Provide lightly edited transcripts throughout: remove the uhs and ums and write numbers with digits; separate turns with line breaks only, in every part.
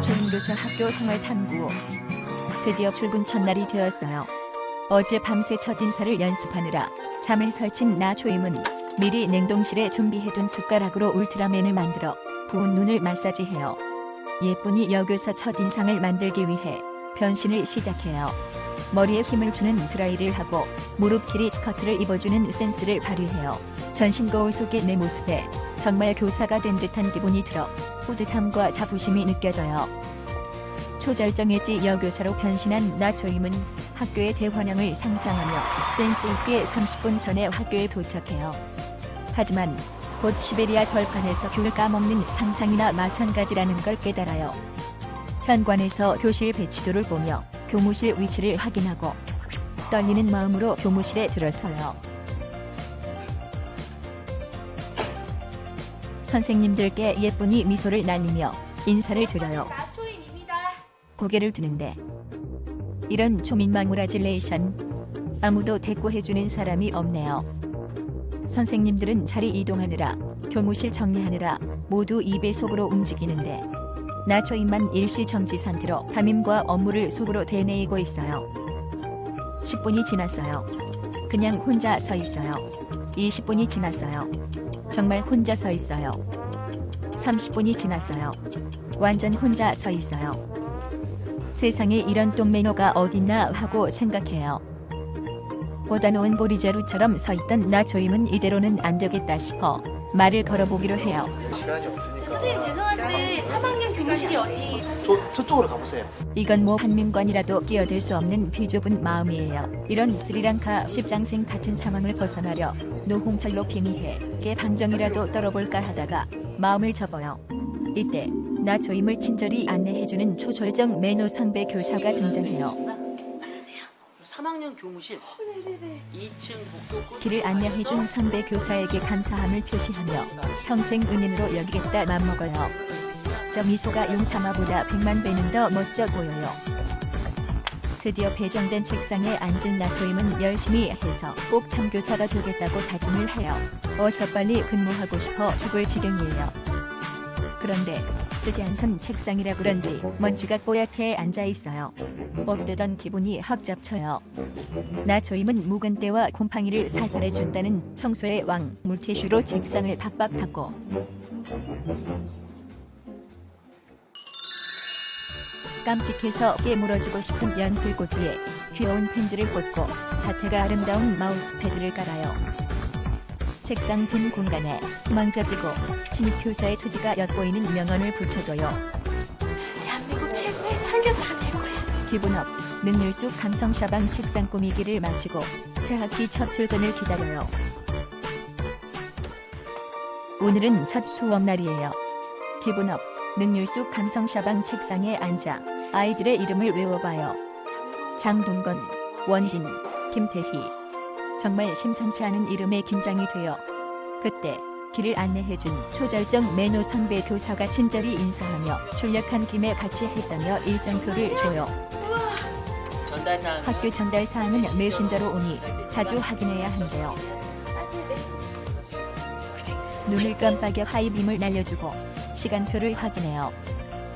조인교사 학교 생활 탐구. 드디어 출근 첫날이 되었어요. 어제 밤새 첫인사를 연습하느라 잠을 설친 나 조임은 미리 냉동실에 준비해둔 숟가락으로 울트라맨을 만들어 부은 눈을 마사지해요. 예쁜이 여교사 첫인상을 만들기 위해 변신을 시작해요. 머리에 힘을 주는 드라이를 하고 무릎 길이 스커트를 입어주는 센스를 발휘해요. 전신 거울 속의 내 모습에 정말 교사가 된 듯한 기분이 들어 뿌듯함과 자부심이 느껴져요. 초절정 엣지 여교사로 변신한 나 조임은 학교의 대환영을 상상하며 센스 있게 30분 전에 학교에 도착해요. 하지만 곧 시베리아 벌판에서 귤 까먹는 상상이나 마찬가지라는 걸 깨달아요. 현관에서 교실 배치도를 보며 교무실 위치를 확인하고 떨리는 마음으로 교무실에 들어서요. 선생님들께 예쁜이 미소를 날리며 인사를 드려요. 고개를 드는데 이런 초민망우라질레이션, 아무도 대꾸해주는 사람이 없네요. 선생님들은 자리 이동하느라 교무실 정리하느라 모두 2배속으로 움직이는데 나 조임만 일시정지 상태로 담임과 업무를 속으로 되뇌이고 있어요. 10분이 지났어요. 그냥 혼자 서 있어요. 20분이 지났어요. 정말 혼자 서 있어요. 30분이 지났어요. 완전 혼자 서 있어요. 세상에 이런 똥매너가 어딨나 하고 생각해요. 꽂아놓은 보리자루처럼 서 있던 나 조임은 이대로는 안 되겠다 싶어 말을 걸어보기로 해요.
시간이 없으니까.
선생님 죄송한데 3학년 교무실이 어디?
저쪽으로 가보세요.
이건 뭐 한민관이라도 끼어들 수 없는 비좁은 마음이에요. 이런 스리랑카 십장생 같은 상황을 벗어나려 노홍철로 빙의해 깨 방정이라도 떨어볼까 하다가 마음을 접어요. 이때 나 조임을 친절히 안내해주는 초절정 매너 상배 교사가 등장해요.
3학년 교무실 2층 복도권
길을 안내해준 선배 교사에게 감사함을 표시하며 평생 은인으로 여기겠다 맘먹어요. 저 미소가 윤사마보다 100만 배는 더 멋져 보여요. 드디어 배정된 책상에 앉은 나 조임은 열심히 해서 꼭 참교사가 되겠다고 다짐을 해요. 어서 빨리 근무하고 싶어 죽을 지경이에요. 그런데 쓰지 않던 책상이라 그런지 먼지가 뽀얗게 앉아있어요. 업되던 기분이 확 잡쳐요. 나 조임은 묵은 때와 곰팡이를 사살해준다는 청소의 왕 물티슈로 책상을 박박 닦고 깜찍해서 깨물어주고 싶은 연필꽂이에 귀여운 펜들을 꽂고 자태가 아름다운 마우스패드를 깔아요. 책상 빈 공간에 희망적이고 신입 교사의 투지가 엿보이는 명언을 붙여둬요.
대한민국 최고의 참교사가 될 거야.
기분 업, 능률숙 감성 샤방 책상 꾸미기를 마치고 새학기 첫 출근을 기다려요. 오늘은 첫 수업 날이에요. 기분 업, 능률숙 감성 샤방 책상에 앉아 아이들의 이름을 외워봐요. 장동건, 원빈, 김태희. 정말 심상치 않은 이름에 긴장이 돼요. 그때 길을 안내해준 초절정 매너 선배 교사가 친절히 인사하며 출력한 김에 같이 했다며 일정표를 줘요. 학교 전달 사항은 메신저로 오니 자주 확인해야 한대요. 눈을 깜빡여 하이빔을 날려주고 시간표를 확인해요.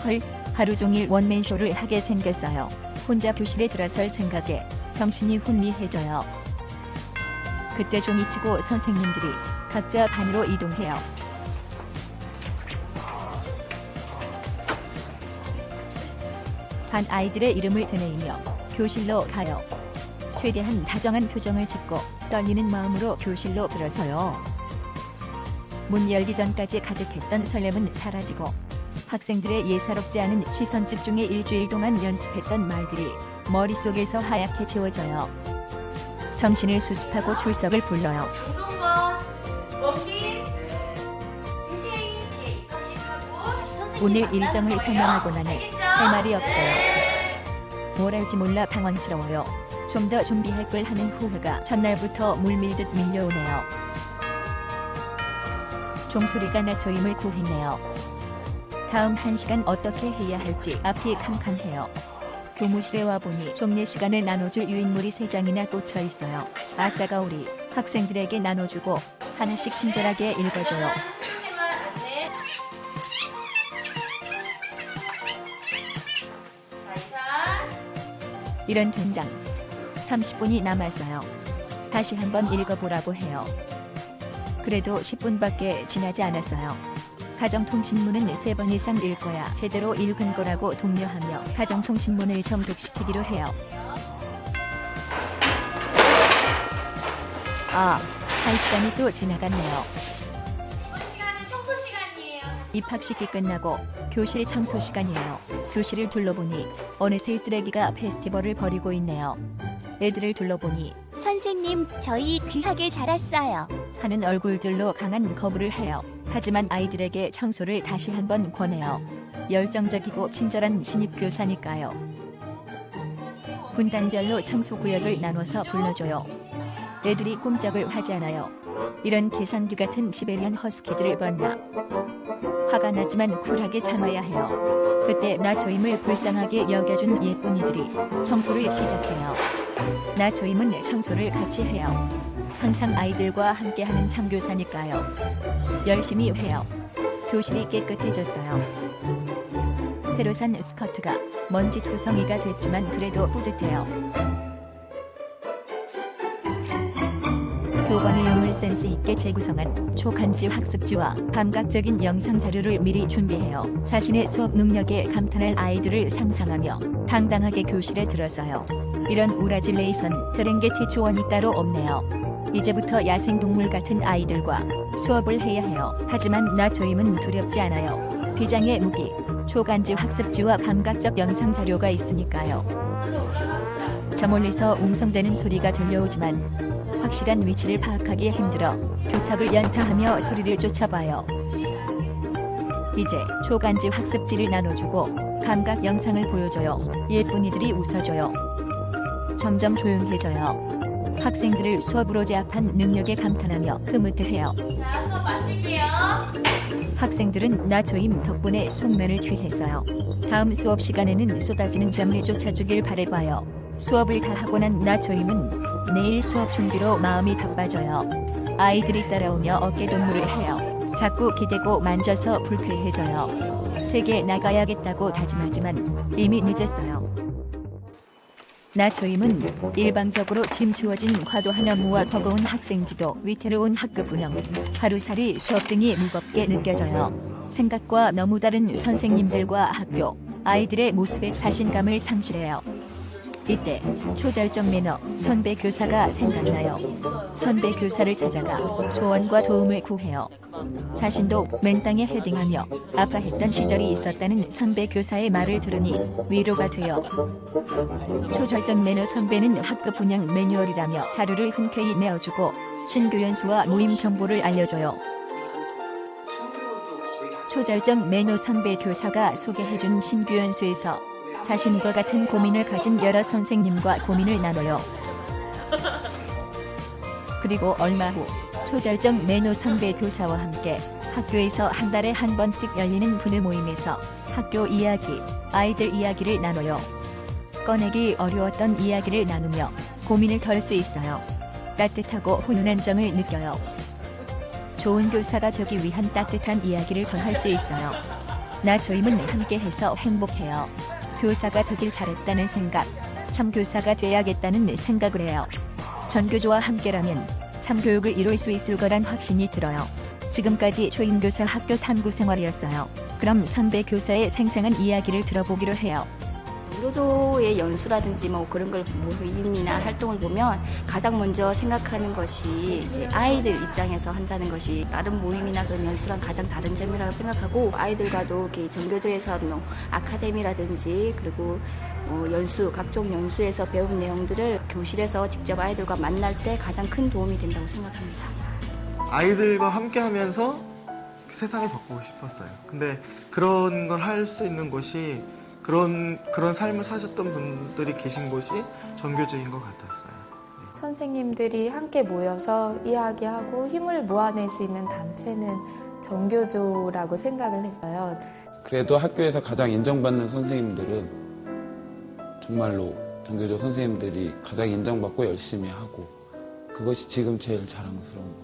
헐, 하루 종일 원맨쇼를 하게 생겼어요. 혼자 교실에 들어설 생각에 정신이 혼미해져요. 그때 종이치고 선생님들이 각자 반으로 이동해요. 반 아이들의 이름을 되뇌이며 교실로 가요. 최대한 다정한 표정을 짓고 떨리는 마음으로 교실로 들어서요. 문 열기 전까지 가득했던 설렘은 사라지고 학생들의 예사롭지 않은 시선 집중에 일주일 동안 연습했던 말들이 머릿속에서 하얗게 지워져요. 정신을 수습하고 출석을 불러요.
장동건, 원빈, 김태희 씨의 입학식하고
오늘 일정을 설명하고 나니 할 말이 없어요. 뭘 할지 몰라 당황스러워요. 좀 더 준비할 걸 하는 후회가 첫날부터 물밀듯 밀려오네요. 종소리가 나 조임을 구했네요. 다음 1시간 어떻게 해야 할지 앞이 캄캄해요. 교무실에 와보니 종례 시간에 나눠줄 유인물이 3장이나 꽂혀 있어요. 아싸가 우리 학생들에게 나눠주고 하나씩 친절하게 읽어줘요. 이런 된장. 30분이 남았어요. 다시 한번 읽어보라고 해요. 그래도 10분밖에 지나지 않았어요. 가정통신문은 3번 이상 읽어야 제대로 읽은 거라고 독려하며 가정통신문을 정독시키기로 해요. 아, 1시간이 또 지나갔네요.
이번 시간은 청소 시간이에요.
입학식이 끝나고 교실 청소 시간이에요. 교실을 둘러보니 어느새 쓰레기가 페스티벌을 벌이고 있네요. 애들을 둘러보니
선생님, 저희 귀하게 자랐어요.
하는 얼굴들로 강한 거부를 해요. 하지만 아이들에게 청소를 다시 한번 권해요. 열정적이고 친절한 신입교사니까요. 분단별로 청소구역을 나눠서 불러줘요. 애들이 꼼짝을 하지 않아요. 이런 계산기 같은 시베리안 허스키들을 봤나. 화가 나지만 쿨하게 참아야 해요. 그때 나 조임을 불쌍하게 여겨준 예쁜이들이 청소를 시작해요. 나 조임은 청소를 같이 해요. 항상 아이들과 함께하는 참교사니까요. 열심히 해요. 교실이 깨끗해졌어요. 새로 산 스커트가 먼지 투성이가 됐지만 그래도 뿌듯해요. 교과 내용을 센스 있게 재구성한 초간지 학습지와 감각적인 영상 자료를 미리 준비해요. 자신의 수업 능력에 감탄할 아이들을 상상하며 당당하게 교실에 들어서요. 이런 우라지 레이선 세렝게티 초원이 따로 없네요. 이제부터 야생동물 같은 아이들과 수업을 해야 해요. 하지만 나 조임은 두렵지 않아요. 비장의 무기, 초간지 학습지와 감각적 영상 자료가 있으니까요. 저 멀리서 웅성대는 소리가 들려오지만 확실한 위치를 파악하기 힘들어 교탁을 연타하며 소리를 쫓아봐요. 이제 초간지 학습지를 나눠주고 감각 영상을 보여줘요. 예쁜이들이 웃어줘요. 점점 조용해져요. 학생들을 수업으로 제압한 능력에 감탄하며 흐뭇해해요.
자, 수업 마칠게요.
학생들은 나 조임 덕분에 숙면을 취했어요. 다음 수업 시간에는 쏟아지는 잠을 쫓아주길 바라봐요. 수업을 다 하고 난 나 조임은 내일 수업 준비로 마음이 바빠져요. 아이들이 따라오며 어깨동무를 해요. 자꾸 기대고 만져서 불쾌해져요. 세계 나가야겠다고 다짐하지만 이미 늦었어요. 나 조임은 일방적으로 짐 주어진 과도한 업무와 버거운 학생지도, 위태로운 학급 운영, 하루살이 수업 등이 무겁게 느껴져요. 생각과 너무 다른 선생님들과 학교, 아이들의 모습에 자신감을 상실해요. 이때 초절정 매너 선배 교사가 생각나요. 선배 교사를 찾아가 조언과 도움을 구해요. 자신도 맨땅에 헤딩하며 아파했던 시절이 있었다는 선배 교사의 말을 들으니 위로가 돼요. 초절정 매너 선배는 학급 운영 매뉴얼이라며 자료를 흔쾌히 내어주고 신규연수와 모임 정보를 알려줘요. 초절정 매너 선배 교사가 소개해준 신규연수에서 자신과 같은 고민을 가진 여러 선생님과 고민을 나눠요. 그리고 얼마 후 초절정 매너 선배 교사와 함께 학교에서 한 달에 한 번씩 열리는 분유 모임에서 학교 이야기, 아이들 이야기를 나눠요. 꺼내기 어려웠던 이야기를 나누며 고민을 덜 수 있어요. 따뜻하고 훈훈한 정을 느껴요. 좋은 교사가 되기 위한 따뜻한 이야기를 더 할 수 있어요. 나 조임은 함께해서 행복해요. 교사가 되길 잘했다는 생각, 참 교사가 돼야겠다는 생각을 해요. 전교조와 함께라면 참 교육을 이룰 수 있을 거란 확신이 들어요. 지금까지 초임교사 학교 탐구 생활이었어요. 그럼 선배 교사의 생생한 이야기를 들어보기로 해요.
전교조의 연수라든지 뭐 그런 걸 모임이나 활동을 보면 가장 먼저 생각하는 것이 이제 아이들 입장에서 한다는 것이 다른 모임이나 그런 연수랑 가장 다른 점이라고 생각하고, 아이들과도 이렇게 전교조에서 뭐 아카데미라든지 그리고 연수, 각종 연수에서 배운 내용들을 교실에서 직접 아이들과 만날 때 가장 큰 도움이 된다고 생각합니다.
아이들과 함께 하면서 세상을 바꾸고 싶었어요. 근데 그런 걸 할 수 있는 곳이 그런 삶을 사셨던 분들이 계신 곳이 전교조인 것 같았어요. 네.
선생님들이 함께 모여서 이야기하고 힘을 모아낼 수 있는 단체는 전교조라고 생각을 했어요.
그래도 학교에서 가장 인정받는 선생님들은 정말로 전교조 선생님들이 가장 인정받고 열심히 하고, 그것이 지금 제일 자랑스러운 거예요.